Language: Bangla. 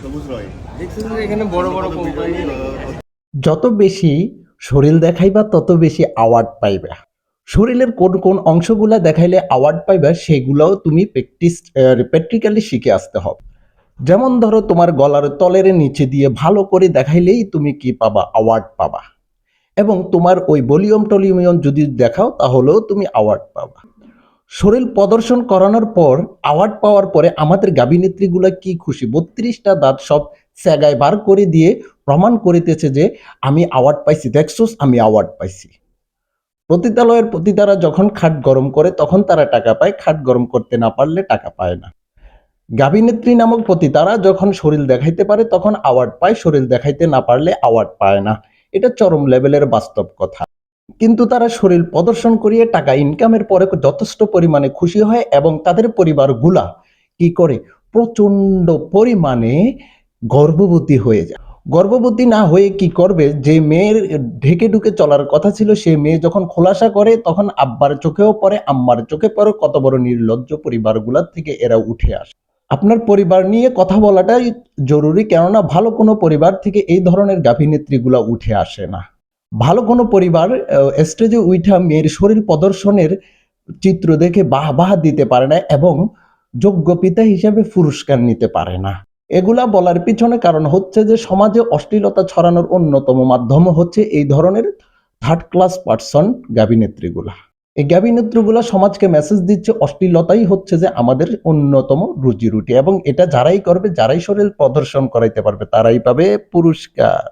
সবুজ রয়। দেখছেন যে এখানে বড় বড় কোম্পানি যত বেশি শরীর দেখাইবা তত বেশি অ্যাওয়ার্ড পাইবা। শরীরের কোন কোন অংশগুলা দেখাইলে অ্যাওয়ার্ড পাইবা সেগুলাও তুমি প্র্যাকটিক্যালি শিখে আসতে হবে। যেমন ধরো তোমার গলার তলের নিচে দিয়ে ভালো করে দেখাইলেই তুমি কি পাবা, অ্যাওয়ার্ড পাবা। এবং তোমার ওই ভলিউম টলিউমিয়ন যদি দেখাও তাহলেও তুমি অ্যাওয়ার্ড পাবা। শরীর প্রদর্শন করানোর পর অ্যাওয়ার্ড পাওয়ার পরে আমাদের গাভিনেত্রীগুলা কি খুশি, 32টা দাঁত সব স্যাগায় বার করে দিয়ে প্রমাণ করিতেছে যে আমি অ্যাওয়ার্ড পাইছি, দেখছোস আমি অ্যাওয়ার্ড পাইছি। পতিতালয়ের পতিতারা যখন খাট গরম করে তখন তারা টাকা পায়, খাট গরম করতে না পারলে টাকা পায় না। গাভিনেত্রী নামক পতিতারা যখন শরীর দেখাইতে পারে তখন অ্যাওয়ার্ড পায়, শরীর দেখাইতে না পারলে অ্যাওয়ার্ড পায় না। এটা চরম লেভেলের বাস্তব কথা। কিন্তু তারা শরীর প্রদর্শন করিয়ে টাকা ইনকামের পরে যথেষ্ট পরিমাণে খুশি হয় এবং তাদের পরিবারগুলা কি করে, প্রচন্ড পরিমাণে গর্ভবতী হয়ে যায়। গর্ভবতী না হয়ে কি করবে, যে মেয়ের ঢেকে ঢুকে চলার কথা ছিল সে মেয়ে যখন খোলাসা করে তখন আব্বার চোখেও পড়ে, আম্মার চোখে পড়ে। কত বড় নির্লজ্জ পরিবারগুলোর থেকে এরা উঠে আসে। আপনার পরিবার নিয়ে কথা বলাটাই জরুরি, কেননা ভালো কোনো পরিবার থেকে এই ধরনের গাভিনেত্রীগুলা উঠে আসে না। ভালো কোনো পরিবার স্টেজে উঠা মেয়ের শরীর প্রদর্শনের চিত্র দেখে বাহ বাহ দিতে পারে না এবং যোগ্য পিতা হিসেবে পুরস্কার নিতে পারে না। এগুলা বলার পিছনে কারণ হচ্ছে যে সমাজে অশ্লীলতা ছড়ানোর অন্যতম মাধ্যম হচ্ছে এই ধরনের থার্ড ক্লাস পার্সন গাভিনেত্রীগুলা। এই গাভিনেত্রীগুলা সমাজকে মেসেজ দিচ্ছে অশ্লীলতাই হচ্ছে যে আমাদের অন্যতম রুজি রুটি, এবং এটা যারাই করবে, যারাই শরীর প্রদর্শন করাইতে পারবে তারাই পাবে পুরস্কার।